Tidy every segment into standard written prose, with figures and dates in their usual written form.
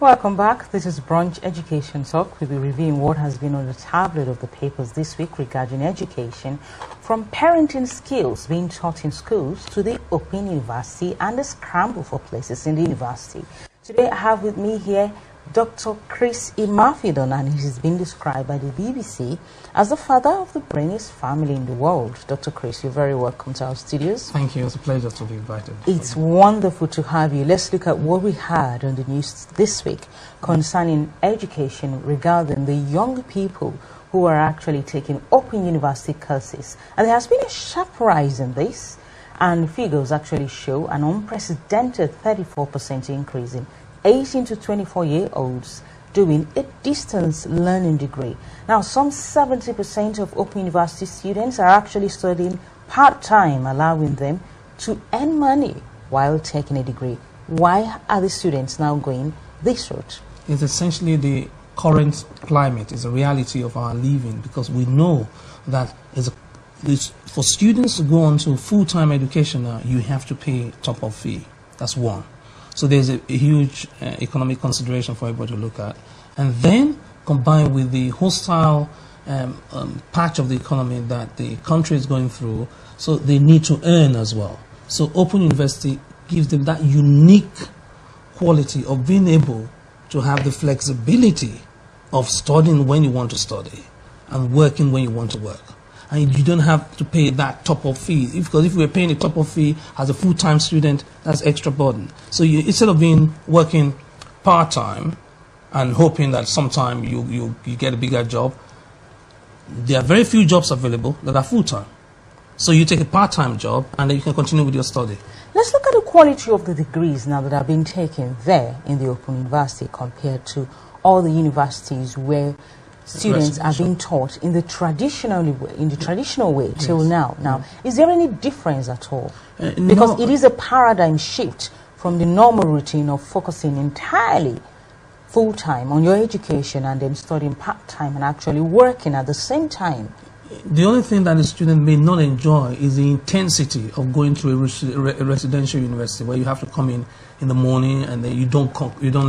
Welcome back. This is Brunch Education Talk. We'll be reviewing what has been on the tablet of the papers this week regarding education, from parenting skills being taught in schools to the Open University and the scramble for places in the university. Today I have with me here Dr. Chris Imafidon, and he has been described by the BBC as the father of the brainiest family in the world. Dr. Chris, you're very welcome to our studios. Thank you. It's a pleasure to be invited. It's wonderful to have you. Let's look at what we had on the news this week concerning education regarding the young people who are actually taking Open University courses. And there has been a sharp rise in this, and figures actually show an unprecedented 34% increase in 18 to 24-year-olds doing a distance learning degree. Now, some 70% of Open University students are actually studying part-time, allowing them to earn money while taking a degree. Why are the students now going this route? It's essentially the current climate, is a reality of our living, because we know that for students to go on to full-time education now, you have to pay top-up fee. That's one. So there's a huge economic consideration for everybody to look at. And then combined with the hostile patch of the economy that the country is going through, so they need to earn as well. So Open University gives them that unique quality of being able to have the flexibility of studying when you want to study and working when you want to work. And you don't have to pay that top-up fee. Because if you were paying a top-up fee as a full-time student, that's extra burden. So instead of working part-time and hoping that sometime you get a bigger job, there are very few jobs available that are full-time. So you take a part-time job and then you can continue with your study. Let's look at the quality of the degrees now that are being taken there in the Open University compared to all the universities where students are being taught in the traditional way till now. Now, is there any difference at all? Because it is a paradigm shift from the normal routine of focusing entirely full-time on your education and then studying part-time and actually working at the same time. The only thing that the student may not enjoy is the intensity of going to a residential university, where you have to come in the morning and then you don't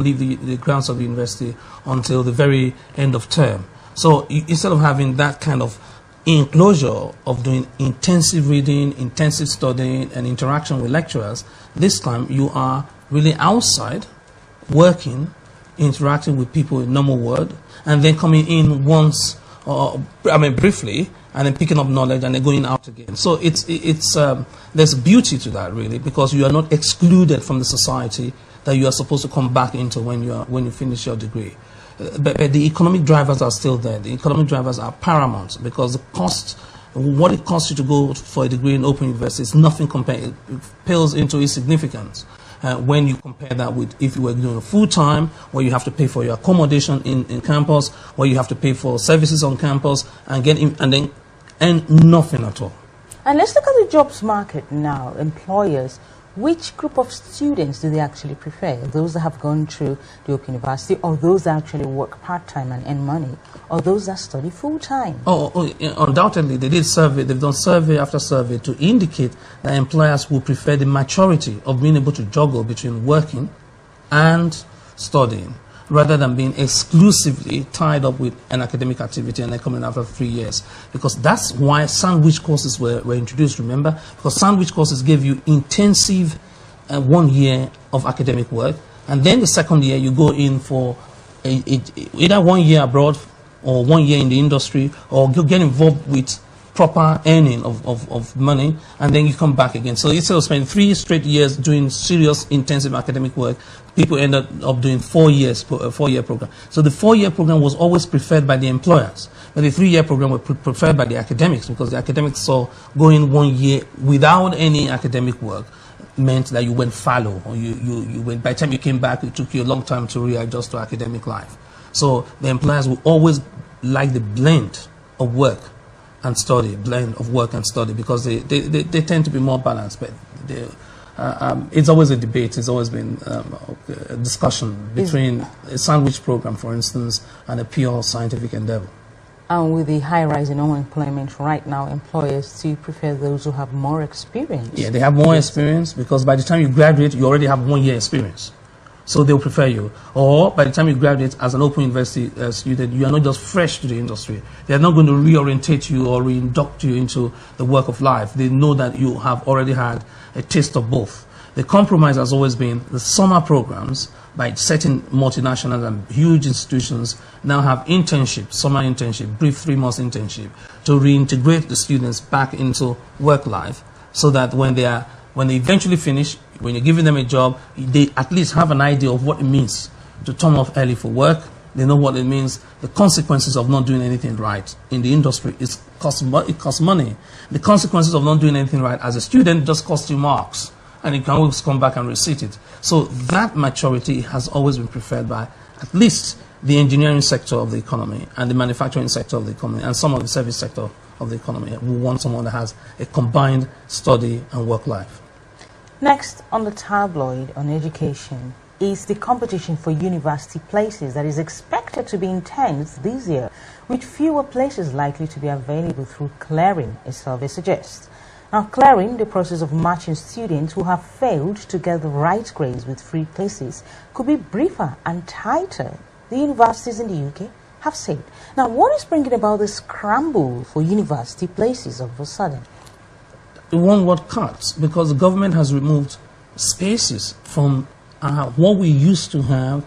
leave the grounds of the university until the very end of term. So instead of having that kind of enclosure of doing intensive reading, intensive studying and interaction with lecturers, this time you are really outside working, interacting with people in normal world, and then coming in once, briefly, and then picking up knowledge and then going out again. So there's beauty to that, really, because you are not excluded from the society that you are supposed to come back into when you finish your degree. But the economic drivers are still there. The economic drivers are paramount, because the cost, what it costs you to go for a degree in Open University is nothing compared. It pales into insignificance when you compare that with if you were doing a full-time, where you have to pay for your accommodation in campus, where you have to pay for services on campus, and then nothing at all. And let's look at the jobs market now. Employers, which group of students do they actually prefer? Those that have gone through the Open University, or those that actually work part-time and earn money, or those that study full-time? Undoubtedly, they've done survey after survey to indicate that employers will prefer the maturity of being able to juggle between working and studying, rather than being exclusively tied up with an academic activity and then coming after 3 years. Because that's why sandwich courses were introduced, remember? Because sandwich courses gave you intensive 1 year of academic work, and then the second year you go in for either 1 year abroad or 1 year in the industry, or you get involved with proper earning of money, and then you come back again. So instead of spending 3 straight years doing serious, intensive academic work, people ended up doing 4 years, a 4-year program. So the 4-year program was always preferred by the employers, but the 3-year program was preferred by the academics, because the academics saw going 1 year without any academic work meant that you went fallow, or you went, by the time you came back, it took you a long time to readjust to academic life. So the employers will always like the blend of work and study, because they tend to be more balanced. But it's always a debate. It's always been a discussion between a sandwich program, for instance, and a pure scientific endeavor. And with the high rise in unemployment right now, employers still prefer those who have more experience. Yeah, they have more experience, because by the time you graduate, you already have 1 year experience. So they'll prefer you. Or by the time you graduate as an open university student, you are not just fresh to the industry. They're not going to reorientate you or reinduct you into the work of life. They know that you have already had a taste of both. The compromise has always been the summer programs by certain multinationals and huge institutions now have internship, summer internship, brief 3 months internship to reintegrate the students back into work life so that when they eventually finish, when you're giving them a job, they at least have an idea of what it means to turn off early for work. They know what it means. The consequences of not doing anything right in the industry it costs money. The consequences of not doing anything right as a student just cost you marks, and you can always come back and resit it. So that maturity has always been preferred by at least the engineering sector of the economy and the manufacturing sector of the economy and some of the service sector of the economy. We want someone that has a combined study and work life. Next on the tabloid on education is the competition for university places that is expected to be intense this year, with fewer places likely to be available through clearing, a survey suggests. Now, clearing, the process of matching students who have failed to get the right grades with free places, could be briefer and tighter, the universities in the UK have said. Now, what is bringing about this scramble for university places all of a sudden? The one word cuts, because the government has removed spaces from what we used to have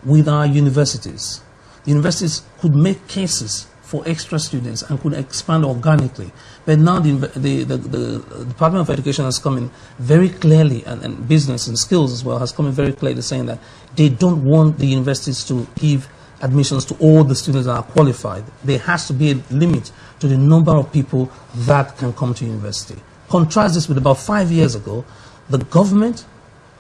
with our universities. Universities could make cases for extra students and could expand organically. But now the Department of Education has come in very clearly, and business and skills as well, has come in very clearly saying that they don't want the universities to give admissions to all the students that are qualified. There has to be a limit to the number of people that can come to university. Contrast this with about 5 years ago, the government,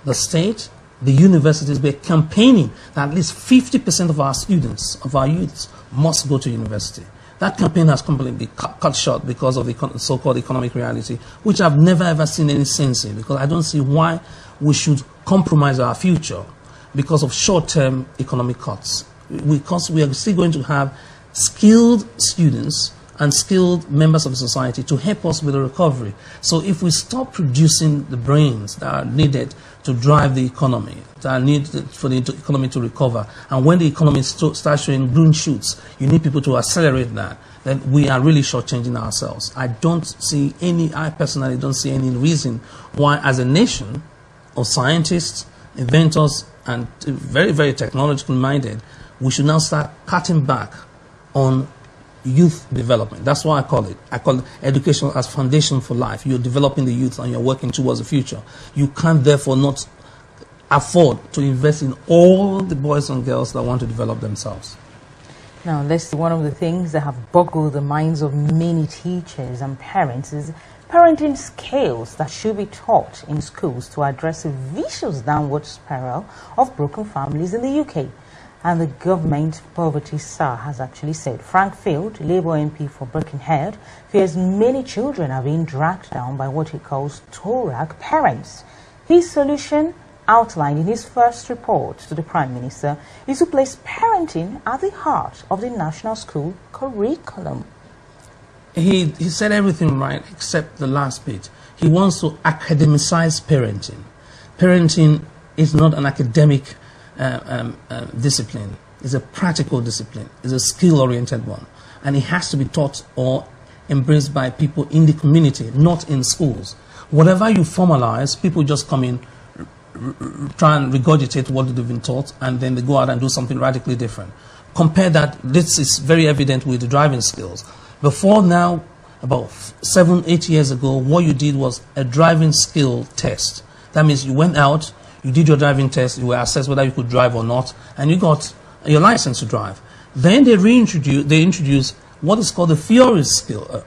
the state, the universities were campaigning that at least 50% of our students, of our youths, must go to university. That campaign has completely cut short because of the so-called economic reality, which I've never ever seen any sense in, because I don't see why we should compromise our future because of short-term economic cuts. Because we are still going to have skilled students and skilled members of society to help us with the recovery. So if we stop producing the brains that are needed to drive the economy, that are needed for the economy to recover, and when the economy starts showing green shoots, you need people to accelerate that, then we are really shortchanging ourselves. I personally don't see any reason why, as a nation of scientists, inventors, and very, very technologically minded, we should now start cutting back on youth development. That's what I call it. I call it education as foundation for life. You're developing the youth and you're working towards the future. You can't therefore not afford to invest in all the boys and girls that want to develop themselves. Now, let's see, one of the things that have boggled the minds of many teachers and parents is parenting skills that should be taught in schools to address a vicious downward spiral of broken families in the UK. And the government poverty star has actually said. Frank Field, Labour MP for Birkenhead, fears many children are being dragged down by what he calls toe-rag parents. His solution, outlined in his first report to the Prime Minister, is to place parenting at the heart of the national school curriculum. He said everything right except the last bit. He wants to academicize parenting. Parenting is not an academic discipline. It's a practical discipline. It's a skill-oriented one. And it has to be taught or embraced by people in the community, not in schools. Whatever you formalize, people just come in, try and regurgitate what they've been taught, and then they go out and do something radically different. Compare that. This is very evident with the driving skills. Before now, about 7-8 years ago, what you did was a driving skill test. That means you went out, you did your driving test, you were assessed whether you could drive or not, and you got your license to drive. Then they introduced what is called the theory skill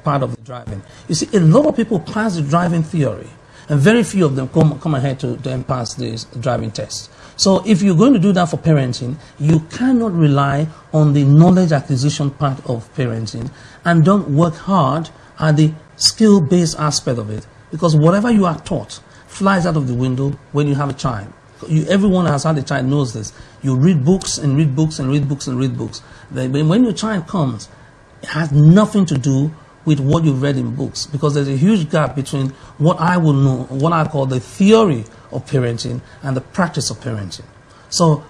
part of the driving. You see, a lot of people pass the driving theory, and very few of them come ahead to then pass this driving test. So if you're going to do that for parenting, you cannot rely on the knowledge acquisition part of parenting and don't work hard at the skill-based aspect of it, because whatever you are taught flies out of the window when you have a child. Everyone who has had a child knows this. You read books and read books and read books and read books. Then when your child comes, it has nothing to do with what you've read in books, because there's a huge gap between what I will know, what I call the theory of parenting, and the practice of parenting. So